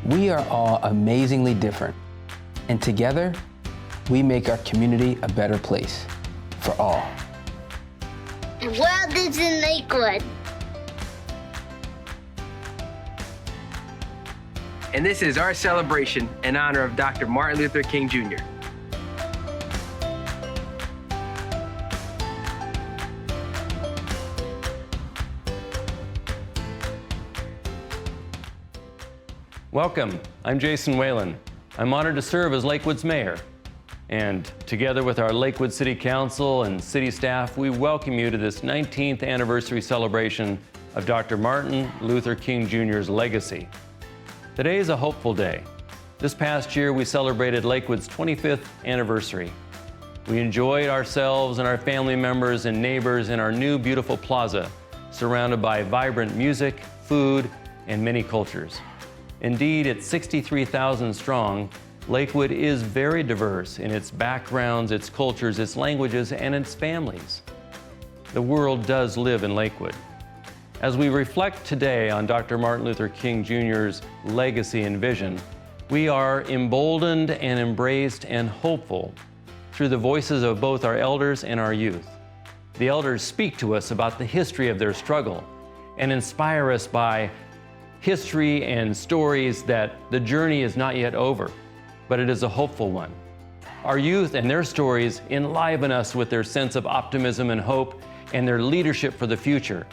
We are all amazingly different, and together, we make our community a better place for all. The world is in Lakewood. And this is our celebration in honor of Dr. Martin Luther King Jr. Welcome, I'm Jason Whalen. I'm honored to serve as Lakewood's mayor. And together with our Lakewood City Council and city staff, we welcome you to this 19th anniversary celebration of Dr. Martin Luther King Jr.'s legacy. Today is a hopeful day. This past year, we celebrated Lakewood's 25th anniversary. We enjoyed ourselves and our family members and neighbors in our new beautiful plaza, surrounded by vibrant music, food, and many cultures. Indeed, at 63,000 strong, Lakewood is very diverse in its backgrounds, its cultures, its languages, and its families. The world does live in Lakewood. As we reflect today on Dr. Martin Luther King Jr.'s legacy and vision, we are emboldened and embraced and hopeful through the voices of both our elders and our youth. The elders speak to us about the history of their struggle and inspire us by history and stories that the journey is not yet over, but it is a hopeful one. Our youth and their stories enliven us with their sense of optimism and hope and their leadership for the future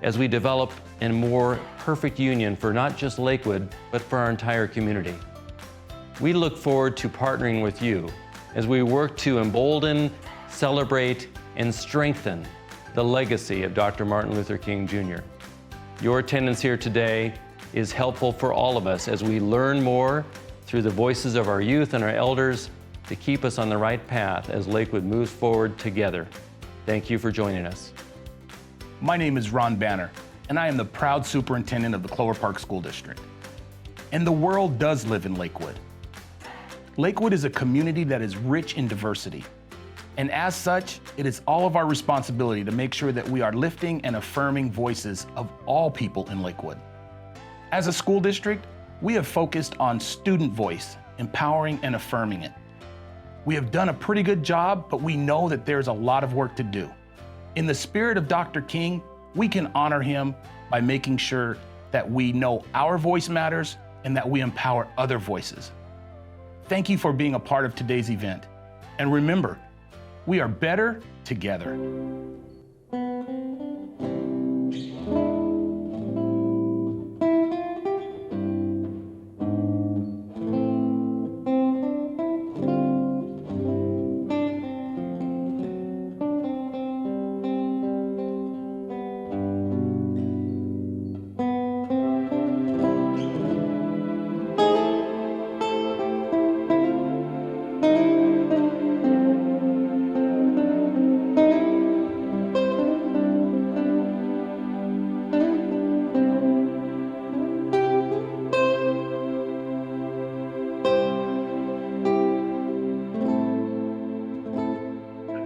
as we develop a more perfect union for not just Lakewood, but for our entire community. We look forward to partnering with you as we work to embolden, celebrate, and strengthen the legacy of Dr. Martin Luther King Jr. Your attendance here today is helpful for all of us as we learn more through the voices of our youth and our elders to keep us on the right path as Lakewood moves forward together. Thank you for joining us. My name is Ron Banner, and I am the proud superintendent of the Clover Park School District. And the world does live in Lakewood. Lakewood is a community that is rich in diversity. And as such, it is all of our responsibility to make sure that we are lifting and affirming voices of all people in Lakewood. As a school district, we have focused on student voice, empowering and affirming it. We have done a pretty good job, but we know that there's a lot of work to do. In the spirit of Dr. King, we can honor him by making sure that we know our voice matters and that we empower other voices. Thank you for being a part of today's event. And remember, we are better together.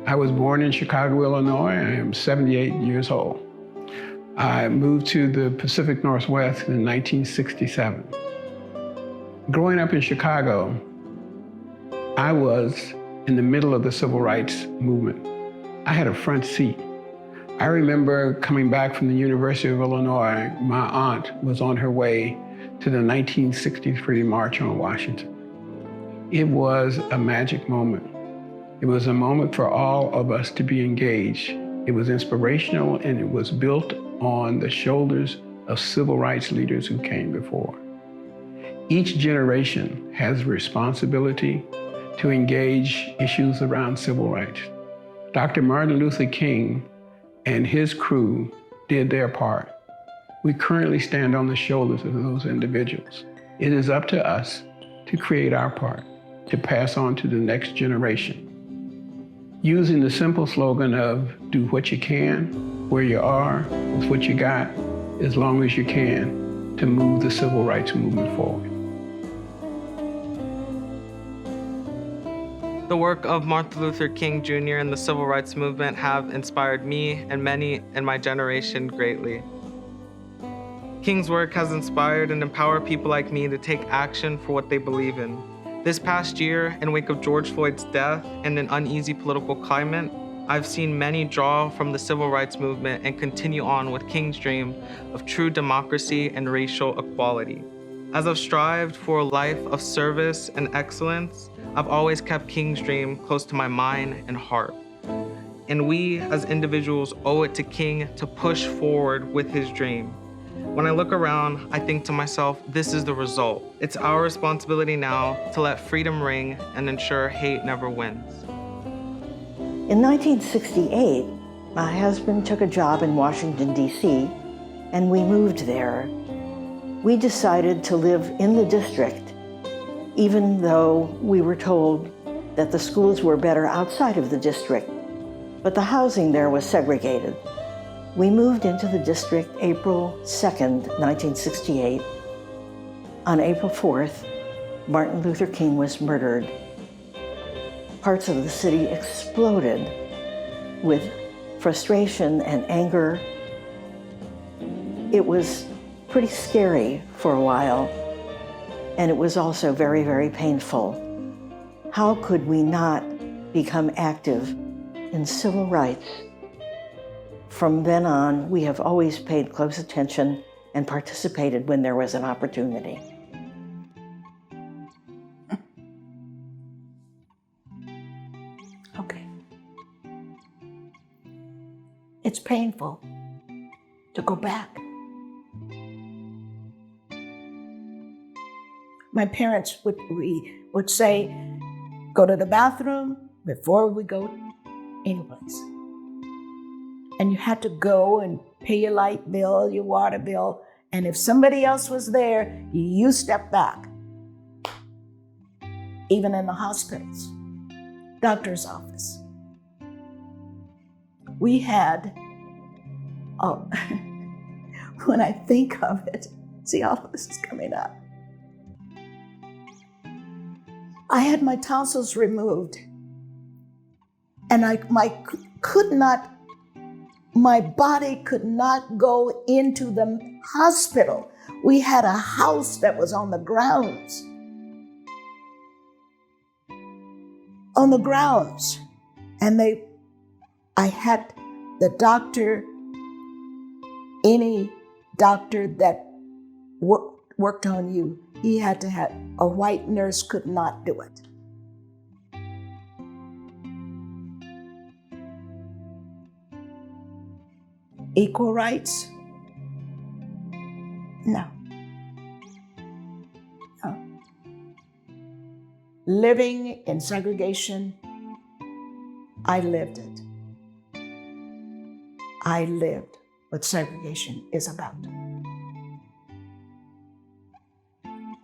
I was born in Chicago, Illinois. I am 78 years old. I moved to the Pacific Northwest in 1967. Growing up in Chicago, I was in the middle of the civil rights movement. I had a front seat. I remember coming back from the University of Illinois. My aunt was on her way to the 1963 March on Washington. It was a magic moment. It was a moment for all of us to be engaged. It was inspirational, and it was built on the shoulders of civil rights leaders who came before. Each generation has a responsibility to engage issues around civil rights. Dr. Martin Luther King and his crew did their part. We currently stand on the shoulders of those individuals. It is up to us to create our part, to pass on to the next generation. Using the simple slogan of do what you can, where you are, with what you got, as long as you can, to move the civil rights movement forward. The work of Martin Luther King Jr. and the civil rights movement have inspired me and many in my generation greatly. King's work has inspired and empowered people like me to take action for what they believe in. This past year, in wake of George Floyd's death and an uneasy political climate, I've seen many draw from the civil rights movement and continue on with King's dream of true democracy and racial equality. As I've strived for a life of service and excellence, I've always kept King's dream close to my mind and heart. And we as individuals owe it to King to push forward with his dream. When I look around, I think to myself, this is the result. It's our responsibility now to let freedom ring and ensure hate never wins. In 1968, my husband took a job in Washington, D.C., and we moved there. We decided to live in the district, even though we were told that the schools were better outside of the district, but the housing there was segregated. We moved into the district April 2nd, 1968. On April 4th, Martin Luther King was murdered. Parts of the city exploded with frustration and anger. It was pretty scary for a while, and it was also very, very painful. How could we not become active in civil rights? From then on, we have always paid close attention and participated when there was an opportunity. Okay. It's painful to go back. My parents would say, go to the bathroom before we go anyplace. And you had to go and pay your light bill, your water bill, and if somebody else was there, you step back. Even in the hospitals, doctor's office. We had, when I think of it, see, all of this is coming up. I had my tonsils removed, and my body could not go into the hospital. We had a house that was on the grounds. And I had the doctor, any doctor that worked on you, he had to have, a white nurse could not do it. Equal rights? No. Living in segregation, I lived it. I lived what segregation is about.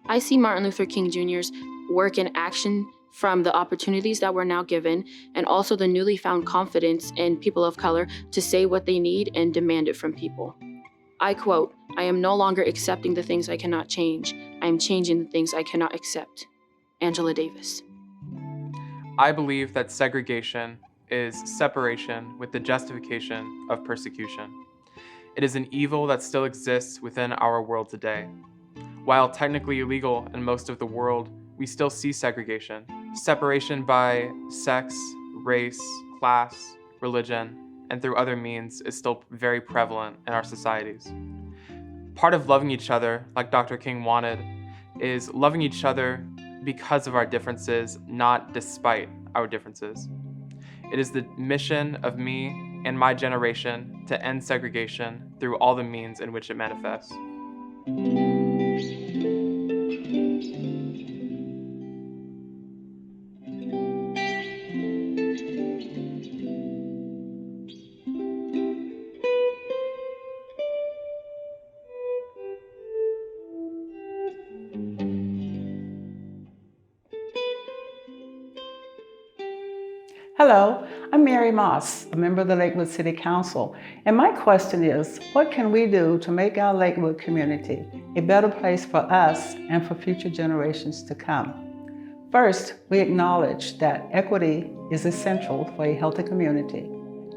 I see Martin Luther King Jr.'s work in action from the opportunities that we're now given and also the newly found confidence in people of color to say what they need and demand it from people. I quote, "I am no longer accepting the things I cannot change. I am changing the things I cannot accept." Angela Davis. I believe that segregation is separation with the justification of persecution. It is an evil that still exists within our world today. While technically illegal in most of the world, we still see segregation. Separation by sex, race, class, religion, and through other means is still very prevalent in our societies. Part of loving each other, like Dr. King wanted, is loving each other because of our differences, not despite our differences. It is the mission of me and my generation to end segregation through all the means in which it manifests. Hello, I'm Mary Moss, a member of the Lakewood City Council, and my question is, what can we do to make our Lakewood community a better place for us and for future generations to come? First, we acknowledge that equity is essential for a healthy community,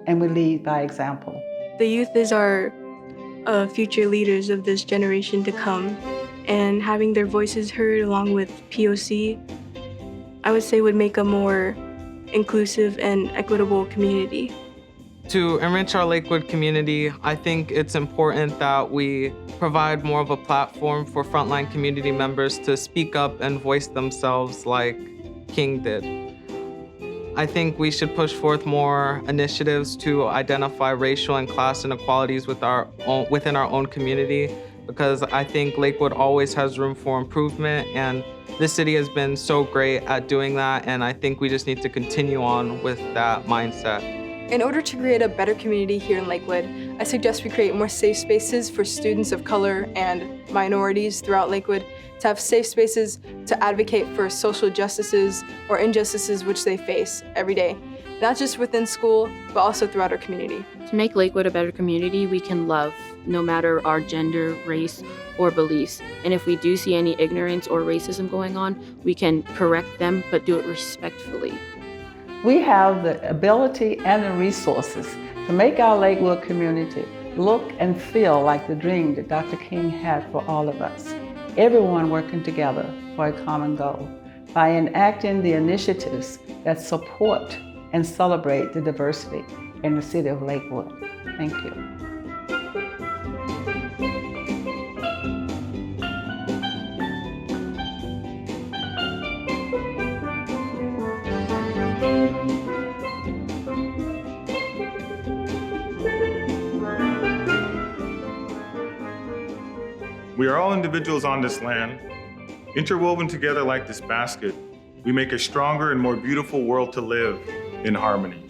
and we lead by example. The youth is our future leaders of this generation to come, and having their voices heard along with POC, I would say would make a more inclusive and equitable community. To enrich our Lakewood community, I think it's important that we provide more of a platform for frontline community members to speak up and voice themselves like King did. I think we should push forth more initiatives to identify racial and class inequalities within our own community, because I think Lakewood always has room for improvement, and this city has been so great at doing that, and I think we just need to continue on with that mindset. In order to create a better community here in Lakewood, I suggest we create more safe spaces for students of color and minorities throughout Lakewood, to have safe spaces to advocate for social justices or injustices which they face every day, not just within school, but also throughout our community. To make Lakewood a better community, we can love, no matter our gender, race, or beliefs. And if we do see any ignorance or racism going on, we can correct them, but do it respectfully. We have the ability and the resources to make our Lakewood community look and feel like the dream that Dr. King had for all of us. Everyone working together for a common goal by enacting the initiatives that support and celebrate the diversity in the city of Lakewood. Thank you. We are all individuals on this land. Interwoven together like this basket, we make a stronger and more beautiful world to live in harmony.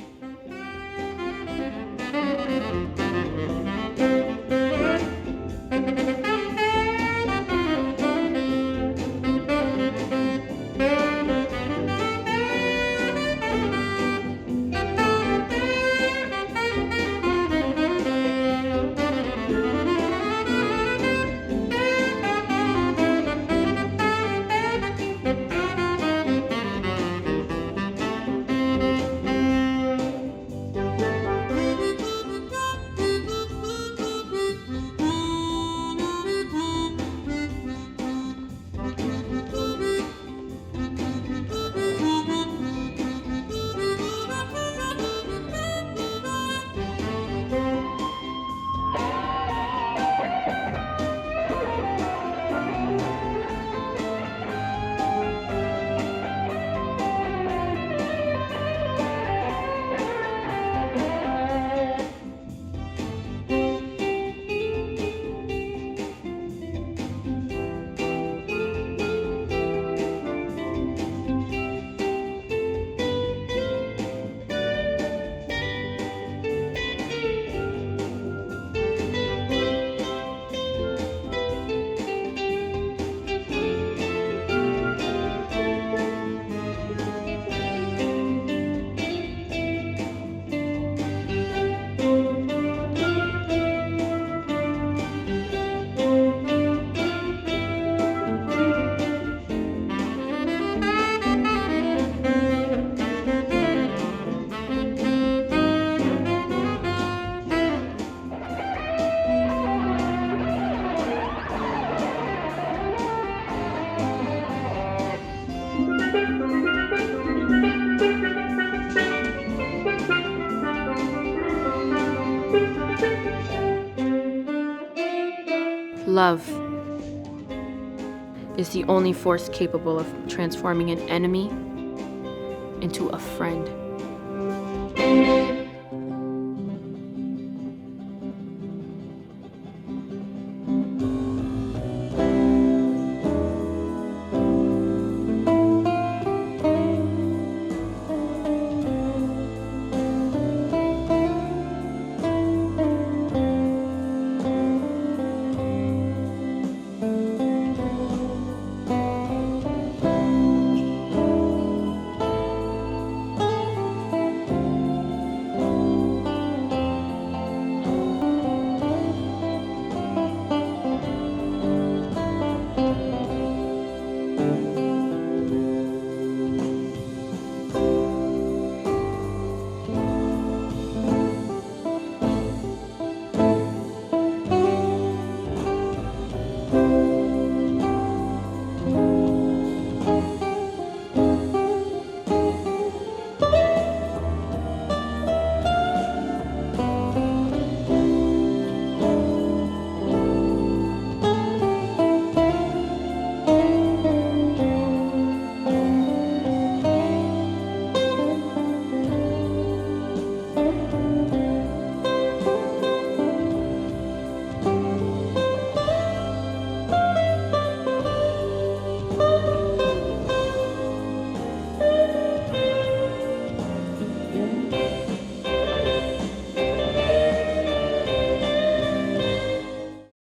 Love is the only force capable of transforming an enemy into a friend.